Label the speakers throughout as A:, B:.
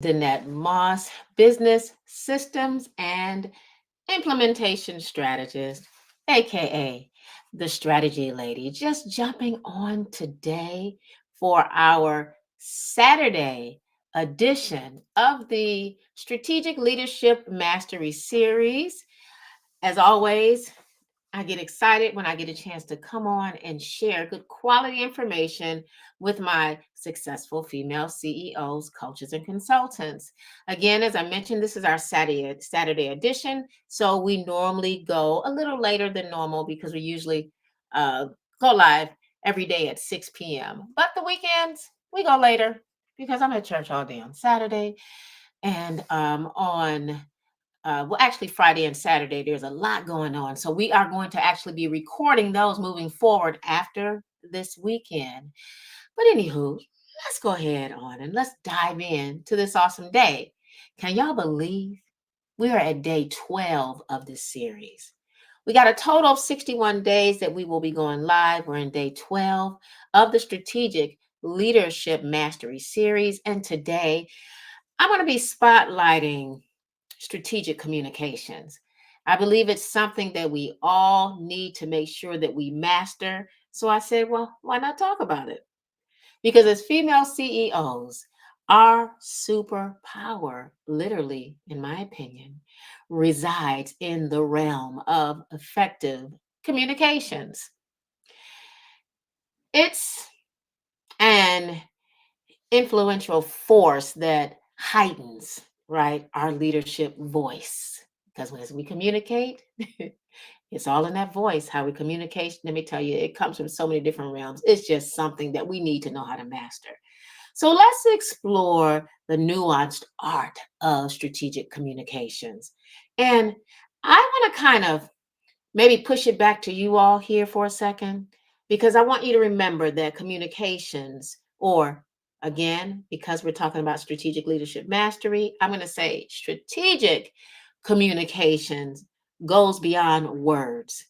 A: Danette Moss, business systems and implementation strategist, aka the strategy lady. Just jumping on today for our Saturday edition of the Strategic Leadership Mastery Series. As always, I get excited when I get a chance to come on and share good quality information with my successful female CEOs, coaches, and consultants. Again, as I mentioned, this is our Saturday edition. So we normally go a little later than normal because we usually uh, go live every day at 6 p.m. But the weekends, we go later because I'm at church all day on Saturday. And well, actually, Friday and Saturday, there's a lot going on. So we are going to actually be recording those moving forward after this weekend. But anywho, let's go ahead on and let's dive in to this awesome day. Can y'all believe we are at day 12 of this series? We got a total of 61 days that we will be going live. We're in day 12 of the Strategic Leadership Mastery Series. And today, I'm going to be spotlighting strategic communications. I believe it's something that we all need to make sure that we master. So I said, well, why not talk about it? Because as female CEOs, our superpower, literally, in my opinion, resides in the realm of effective communications. It's an influential force that heightens, right, our leadership voice. Because as we communicate, it's all in that voice, how we communicate. Let me tell you, it comes from so many different realms. It's just something that we need to know how to master. So let's explore the nuanced art of strategic communications. And I want to kind of maybe push it back to you all here for a second, because I want you to remember that communications, or again, because we're talking about strategic leadership mastery, I'm going to say strategic communications goes beyond words.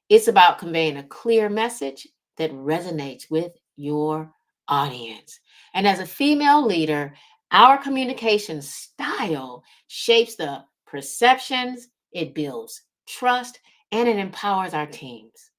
A: It's about conveying a clear message that resonates with your audience. And as a female leader, our communication style shapes the perceptions, it builds trust, and it empowers our teams.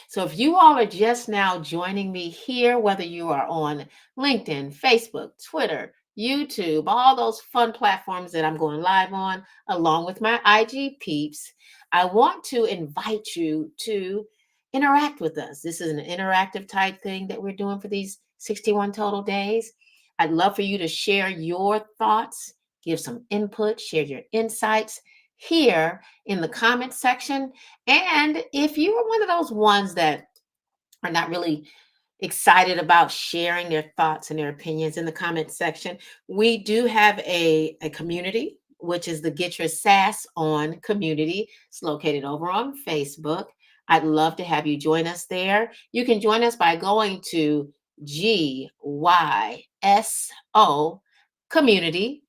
A: So if you all are just now joining me here, whether you are on LinkedIn, Facebook, Twitter, YouTube, all those fun platforms that I'm going live on, along with my IG peeps, I want to invite you to interact with us. This is an interactive type thing that we're doing for these 61 total days. I'd love for you to share your thoughts, give some input, share your insights here in the comment section. And if you are one of those ones that are not really excited about sharing their thoughts and their opinions in the comment section, we do have a community, which is the Get Your Sass On community. It's located over on Facebook. I'd love to have you join us there. You can join us by going to GYSO community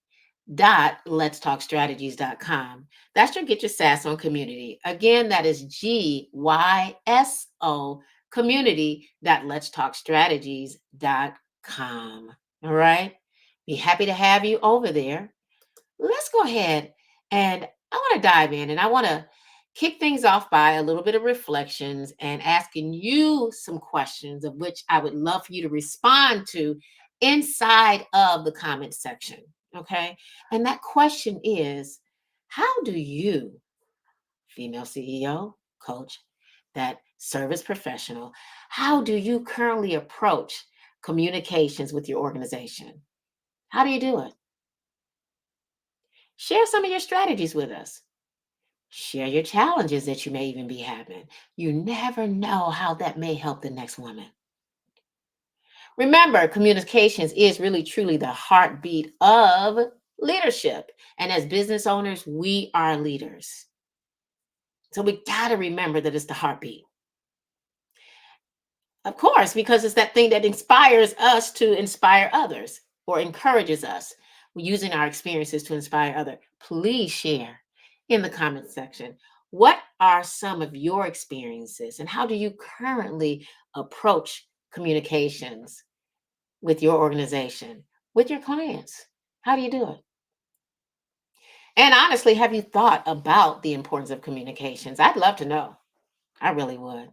A: dot let's talk strategies.com. That's your Get Your Sass On community. Again, that is GYSO community dot let's talk strategies.com. All right. Be happy to have you over there. Let's go ahead and I want to dive in, and I want to kick things off by a little bit of reflections and asking you some questions of which I would love for you to respond to inside of the comment section. Okay. And that question is, how do you, female CEO, coach, that service professional, how do you currently approach communications with your organization? How do you do it? Share some of your strategies with us. Share your challenges that you may even be having. You never know how that may help the next woman. Remember, communications is really truly the heartbeat of leadership. And as business owners, we are leaders. So we got to remember that it's the heartbeat. Of course, because it's that thing that inspires us to inspire others or encourages us using our experiences to inspire others. Please share in the comment section. What are some of your experiences and how do you currently approach communications with your organization, with your clients? How do you do it? And honestly, have you thought about the importance of communications? I'd love to know. I really would.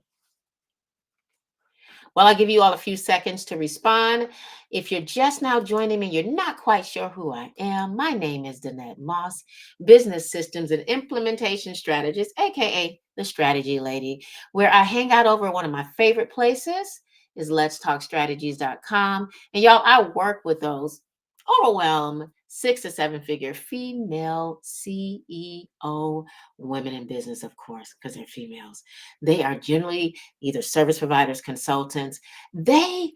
A: Well, I'll give you all a few seconds to respond. If you're just now joining me, you're not quite sure who I am. My name is Danette Moss, business systems and implementation strategist, aka the strategy lady, where I hang out over one of my favorite places is letstalkstrategies.com. And y'all, I work with those overwhelmed 6 to 7 figure female CEO women in business, of course, because they're females. They are generally either service providers, consultants. They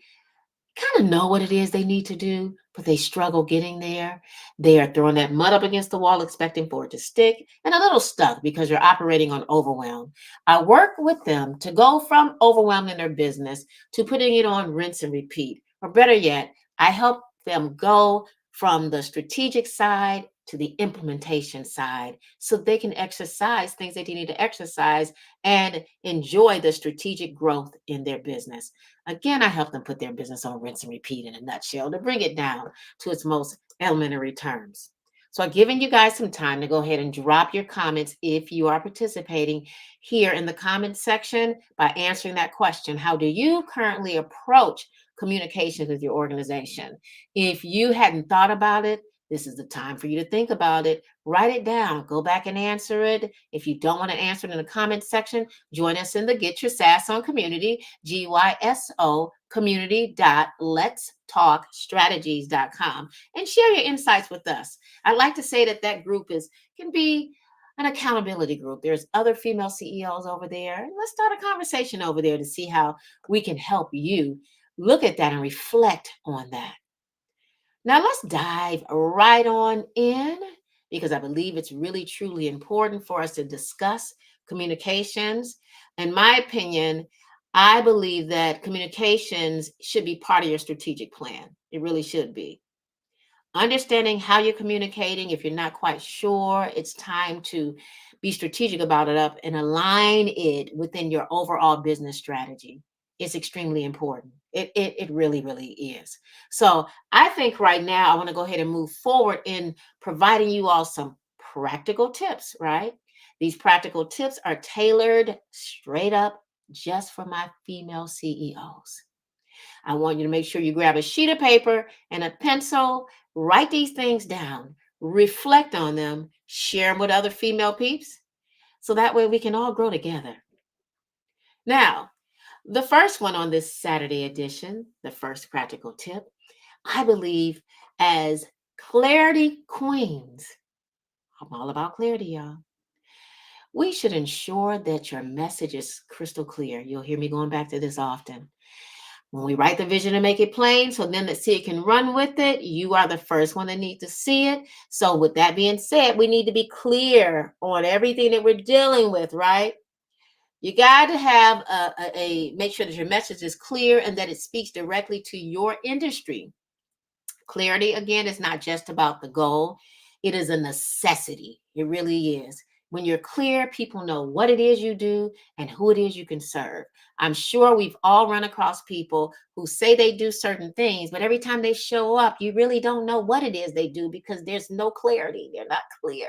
A: kind of know what it is they need to do, but they struggle getting there. They are throwing that mud up against the wall, expecting for it to stick, and a little stuck because you're operating on overwhelm. I work with them to go from overwhelm in their business to putting it on rinse and repeat. Or better yet, I help them go from the strategic side to the implementation side so they can exercise things that they need to exercise and enjoy the strategic growth in their business. Again, I help them put their business on rinse and repeat in a nutshell to bring it down to its most elementary terms. So I've given you guys some time to go ahead and drop your comments if you are participating here in the comment section by answering that question. How do you currently approach communications with your organization? If you hadn't thought about it, this is the time for you to think about it. Write it down. Go back and answer it. If you don't want to answer it in the comment section, join us in the Get Your Sass On community, GYSO community.letstalkstrategies.com, and share your insights with us. I like to say that that group can be an accountability group. There's other female CEOs over there. Let's start a conversation over there to see how we can help you look at that and reflect on that. Now, let's dive right on in because I believe it's really, truly important for us to discuss communications. In my opinion, I believe that communications should be part of your strategic plan. It really should be. Understanding how you're communicating, if you're not quite sure, it's time to be strategic about it up and align it within your overall business strategy. It's extremely important. It really, really is. So I think right now I want to go ahead and move forward in providing you all some practical tips, right? These practical tips are tailored straight up just for my female CEOs. I want you to make sure you grab a sheet of paper and a pencil, write these things down, reflect on them, share them with other female peeps, so that way we can all grow together. Now, the first one on this Saturday edition, the first practical tip, I believe as clarity queens, I'm all about clarity, y'all. We should ensure that your message is crystal clear. You'll hear me going back to this often. When we write the vision and make it plain, so then the seer can run with it, you are the first one that needs to see it. So, with that being said, we need to be clear on everything that we're dealing with, right? You got to have make sure that your message is clear and that it speaks directly to your industry. Clarity, again, is not just about the goal, it is a necessity. It really is. When you're clear, people know what it is you do and who it is you can serve. I'm sure we've all run across people who say they do certain things, but every time they show up, you really don't know what it is they do because there's no clarity. They're not clear.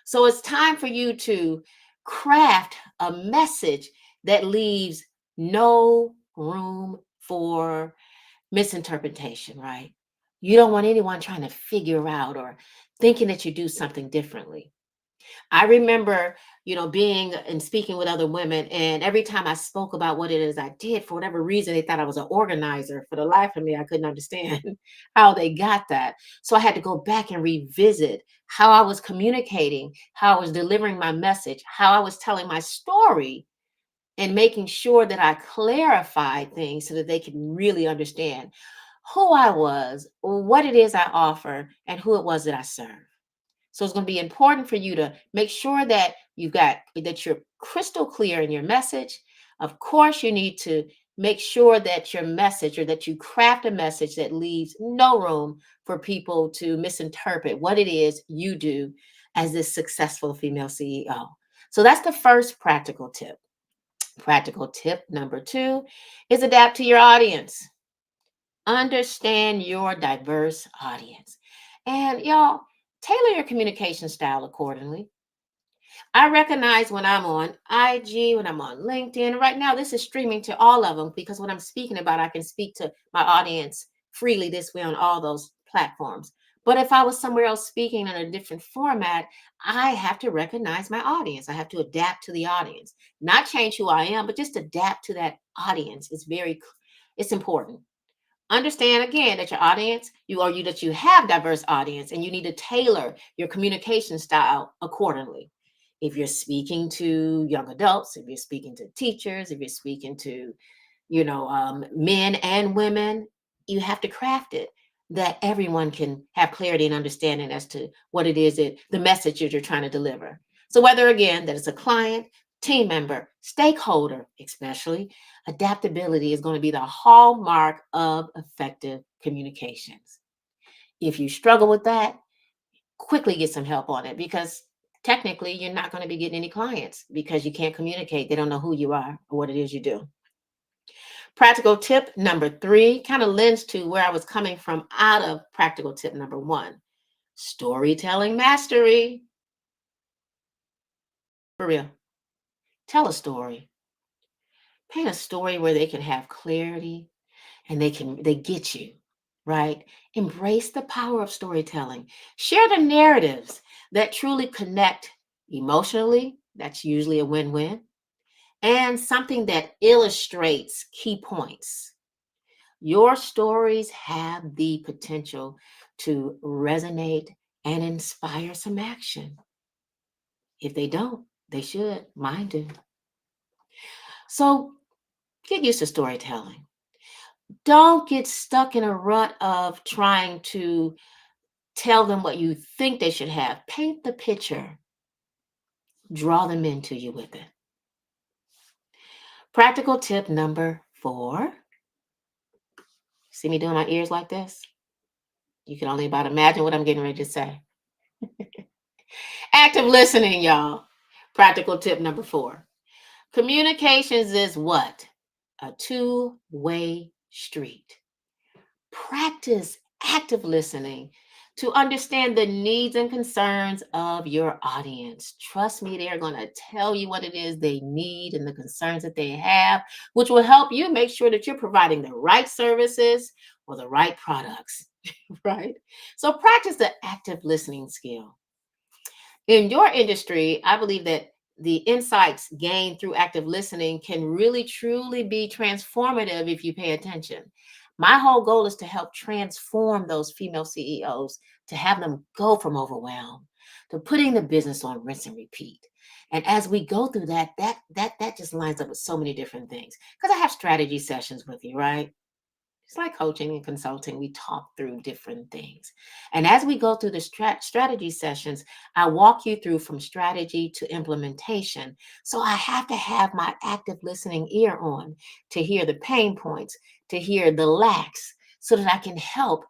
A: So it's time for you to craft a message that leaves no room for misinterpretation, right? You don't want anyone trying to figure out or thinking that you do something differently. I remember, being and speaking with other women, and every time I spoke about what it is I did, for whatever reason, they thought I was an organizer. For the life of me, I couldn't understand how they got that. So I had to go back and revisit how I was communicating, how I was delivering my message, how I was telling my story, and making sure that I clarified things so that they could really understand who I was, what it is I offer, and who it was that I serve. So it's going to be important for you to make sure that you're crystal clear in your message. Of course, you need to make sure that your message or that you craft a message that leaves no room for people to misinterpret what it is you do as this successful female CEO. So that's the first practical tip. Practical tip number 2 is adapt to your audience. Understand your diverse audience. And y'all, tailor your communication style accordingly. I recognize when I'm on IG, when I'm on LinkedIn. Right now, this is streaming to all of them because what I'm speaking about, I can speak to my audience freely this way on all those platforms. But if I was somewhere else speaking in a different format, I have to recognize my audience. I have to adapt to the audience, not change who I am, but just adapt to that audience. It's important. Understand again that your audience, that you have diverse audience and you need to tailor your communication style accordingly. If you're speaking to young adults, if you're speaking to teachers, if you're speaking to men and women, you have to craft it that everyone can have clarity and understanding as to what it is that the message that you're trying to deliver. So whether again that it's a client, team member, stakeholder, especially, adaptability is going to be the hallmark of effective communications. If you struggle with that, quickly get some help on it because technically you're not going to be getting any clients because you can't communicate. They don't know who you are or what it is you do. Practical tip number 3 kind of lends to where I was coming from out of practical tip number 1. Storytelling mastery. For real. Tell a story. Paint a story where they can have clarity and they get you, right? Embrace the power of storytelling. Share the narratives that truly connect emotionally. That's usually a win-win. And something that illustrates key points. Your stories have the potential to resonate and inspire some action. If they don't, they should. Mine do. So get used to storytelling. Don't get stuck in a rut of trying to tell them what you think they should have. Paint the picture, draw them into you with it. Practical tip number 4. See me doing my ears like this? You can only about imagine what I'm getting ready to say. Active listening, y'all. Practical tip number 4. Communications is what? A two-way street. Practice active listening to understand the needs and concerns of your audience. Trust me, they're going to tell you what it is they need and the concerns that they have, which will help you make sure that you're providing the right services or the right products, right? So practice the active listening skill. In your industry, I believe that the insights gained through active listening can really truly be transformative if you pay attention. My whole goal is to help transform those female CEOs to have them go from overwhelm to putting the business on rinse and repeat. And as we go through that just lines up with so many different things. Because I have strategy sessions with you, right? It's like coaching and consulting. We talk through different things. And as we go through the strategy sessions, I walk you through from strategy to implementation. So I have to have my active listening ear on to hear the pain points, to hear the lacks, so that I can help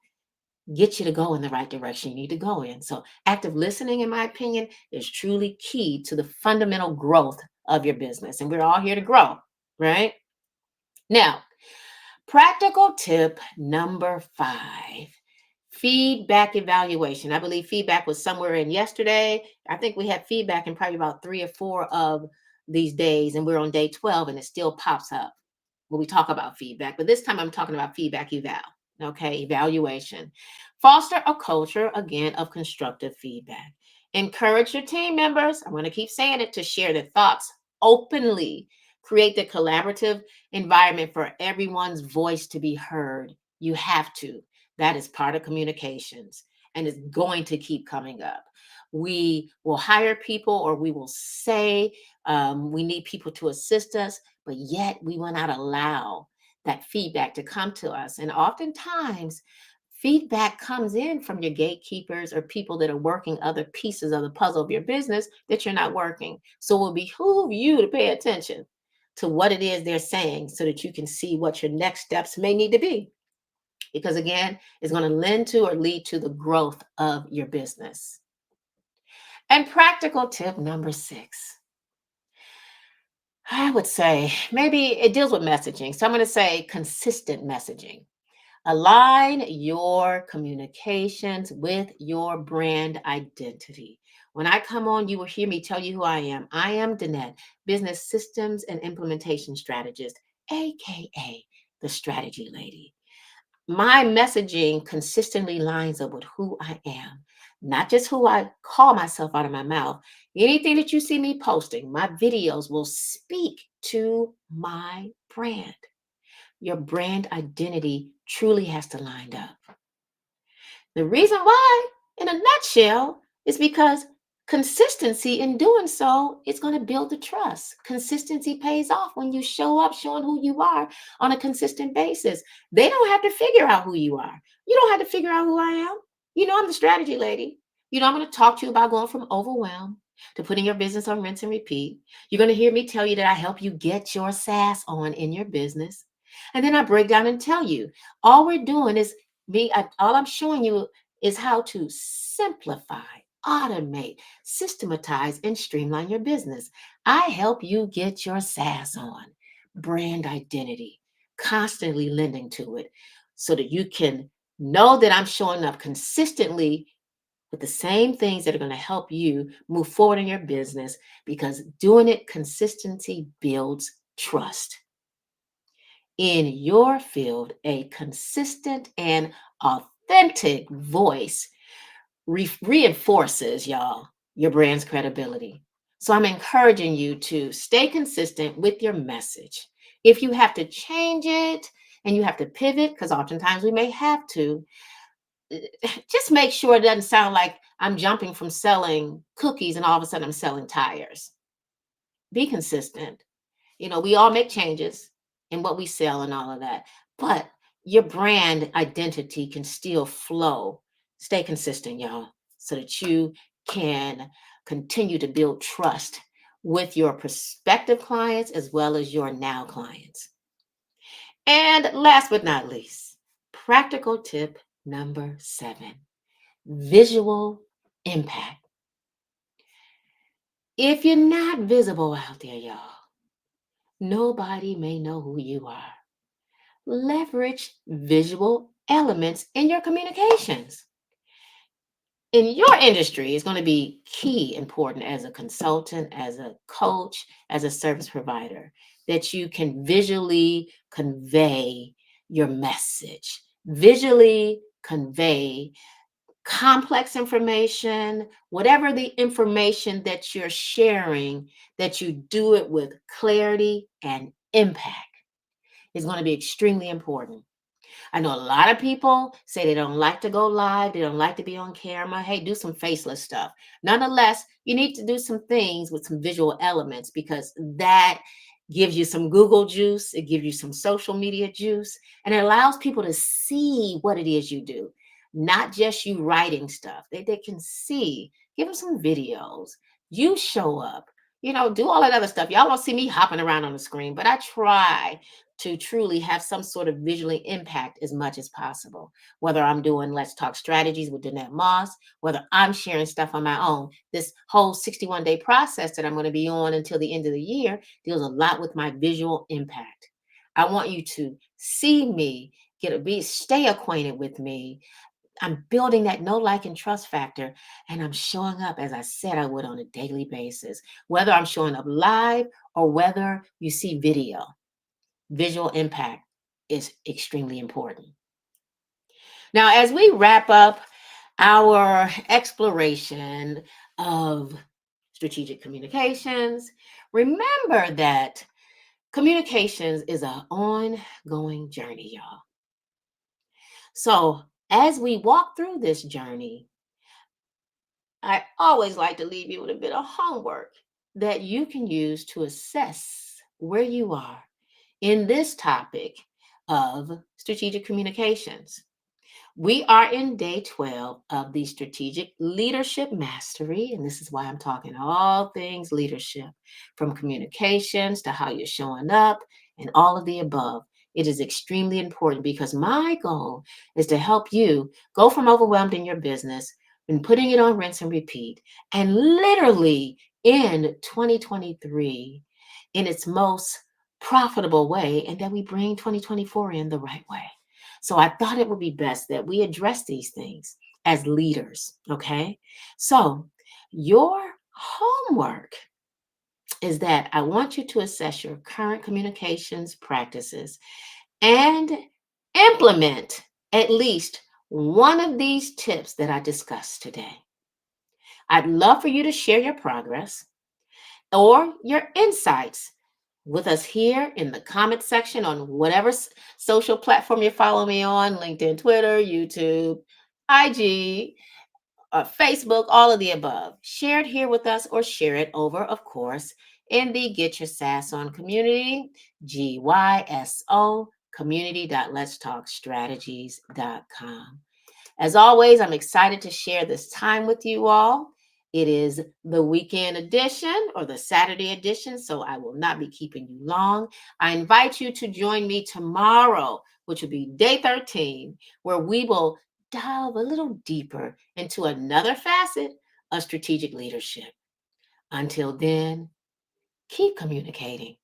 A: get you to go in the right direction you need to go in. So active listening, in my opinion, is truly key to the fundamental growth of your business. And we're all here to grow, right? Now, practical tip number 5, feedback evaluation. I believe feedback was somewhere in yesterday. I think we had feedback in probably about 3 or 4 of these days, and we're on day 12 and it still pops up when we talk about feedback. But this time I'm talking about feedback eval. Okay, evaluation. Foster a culture, again, of constructive feedback. Encourage your team members, I'm going to keep saying it, to share their thoughts openly. Create the collaborative environment for everyone's voice to be heard. You have to. That is part of communications and it's going to keep coming up. We will hire people or we will say we need people to assist us, but yet we will not allow that feedback to come to us. And oftentimes, feedback comes in from your gatekeepers or people that are working other pieces of the puzzle of your business that you're not working. So it will behoove you to pay attention to what it is they're saying so that you can see what your next steps may need to be. Because again, it's going to lend to or lead to the growth of your business. And practical tip number 6, I would say maybe it deals with messaging. So I'm going to say consistent messaging. Align your communications with your brand identity. When I come on, you will hear me tell you who I am. I am Danette, business systems and implementation strategist, AKA the strategy lady. My messaging consistently lines up with who I am, not just who I call myself out of my mouth. Anything that you see me posting, my videos will speak to my brand. Your brand identity truly has to line up. The reason why, in a nutshell, is because consistency in doing so is going to build the trust. Consistency pays off when you show up showing who you are on a consistent basis. They don't have to figure out who you are. You don't have to figure out who I am. You know, I'm the strategy lady. You know, I'm going to talk to you about going from overwhelm to putting your business on rinse and repeat. You're going to hear me tell you that I help you get your SaaS on in your business. And then I break down and tell you all we're doing is all I'm showing you is how to simplify, automate, systematize, and streamline your business. I help you get your SaaS on, brand identity, constantly lending to it so that you can know that I'm showing up consistently with the same things that are going to help you move forward in your business because doing it consistency builds trust in your field. A consistent and authentic voice reinforces y'all your brand's credibility. So I'm encouraging you to stay consistent with your message. If you have to change it and you have to pivot, because oftentimes we may have to, just make sure it doesn't sound like I'm jumping from selling cookies and all of a sudden I'm selling tires. Be consistent. You know, we all make changes in what we sell and all of that, but your brand identity can still flow. Stay consistent, y'all, so that you can continue to build trust with your prospective clients as well as your now clients. And last but not least, practical tip number 7, visual impact. If you're not visible out there, y'all, nobody may know who you are. Leverage visual elements in your communications. In your industry, it's going to be key important as a consultant, as a coach, as a service provider, that you can visually convey your message, visually convey complex information, whatever the information that you're sharing, that you do it with clarity and impact is going to be extremely important. I know a lot of people say they don't like to go live, they don't like to be on camera. Hey, do some faceless stuff. Nonetheless, you need to do some things with some visual elements because that gives you some Google juice, it gives you some social media juice, and it allows people to see what it is you do, not just you writing stuff. They can see. Give them some videos. You show up. You know, do all that other stuff. Y'all won't see me hopping around on the screen, but I try to truly have some sort of visually impact as much as possible. Whether I'm doing Let's Talk Strategies with Danette Moss, whether I'm sharing stuff on my own, this whole 61-day process that I'm going to be on until the end of the year deals a lot with my visual impact. I want you to see me, stay acquainted with me. I'm building that know, like, and trust factor, and I'm showing up as I said I would on a daily basis, whether I'm showing up live or whether you see video. Visual impact is extremely important. Now, as we wrap up our exploration of strategic communications, remember that communications is an ongoing journey, y'all. So, as we walk through this journey, I always like to leave you with a bit of homework that you can use to assess where you are in this topic of strategic communications. We are in day 12 of the strategic leadership mastery. And this is why I'm talking all things leadership, from communications to how you're showing up and all of the above. It is extremely important because my goal is to help you go from overwhelmed in your business and putting it on rinse and repeat, and literally in 2023 in its most profitable way, and that we bring 2024 in the right way. So I thought it would be best that we address these things as leaders, okay? So your homework is that I want you to assess your current communications practices and implement at least one of these tips that I discussed today. I'd love for you to share your progress or your insights with us here in the comment section on whatever social platform you follow me on: LinkedIn, Twitter, YouTube, IG, Facebook, all of the above. Share it here with us or share it over, of course, in the Get Your Sass On community, GYSO community.letstalkstrategies.com. As always, I'm excited to share this time with you all. It is the weekend edition or the Saturday edition, so I will not be keeping you long. I invite you to join me tomorrow, which will be day 13, where we will delve a little deeper into another facet of strategic leadership. Until then, keep communicating,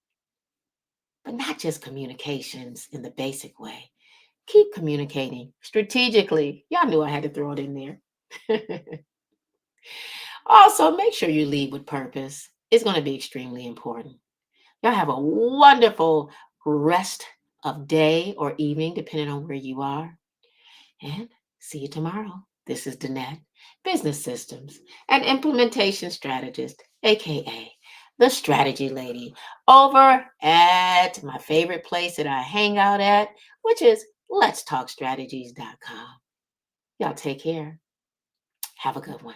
A: but not just communications in the basic way. Keep communicating strategically. Y'all knew I had to throw it in there. Also, make sure you lead with purpose. It's going to be extremely important. Y'all have a wonderful rest of day or evening, depending on where you are. And see you tomorrow. This is Danette, business systems and implementation strategist, aka the strategy lady, over at my favorite place that I hang out at, which is letstalkstrategies.com. Y'all take care. Have a good one.